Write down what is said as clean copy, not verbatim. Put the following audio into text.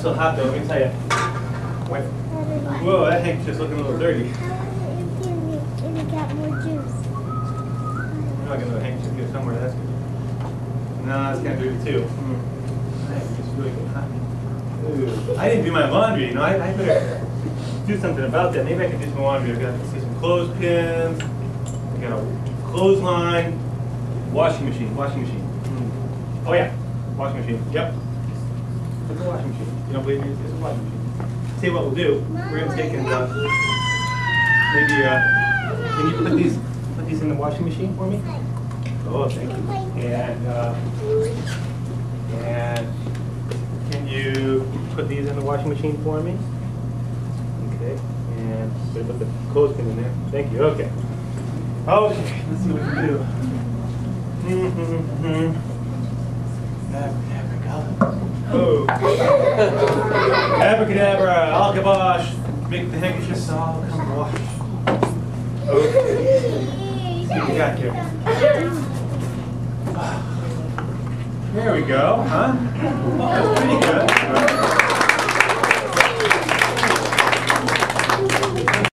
still hot though, let me tell you. Whoa, that handkerchief's looking a little dirty. And it got more juice. I'm not gonna handkerchief here somewhere, that's good. No, that's kind of dirty too. It's really good, huh? Ooh. I didn't do my laundry, you know, I better do something about that. Maybe I can do some laundry. I've got to see some clothespins, I got a clothesline, washing machine. Oh yeah, washing machine, yep. It's a washing machine. You don't believe me? It's a washing machine. See what we'll do. We're gonna take and maybe can you put these in the washing machine for me? Oh, thank you. And can you put these in the washing machine for me? Okay. And better put the clothespin in there. Thank you. Okay. Okay. Let's see what we can do. Oh. Abracadabra, alkabosh, make the handkerchiefs all come wash. Okay. Let's see what we got here. There we go, huh? Oh, that's pretty good.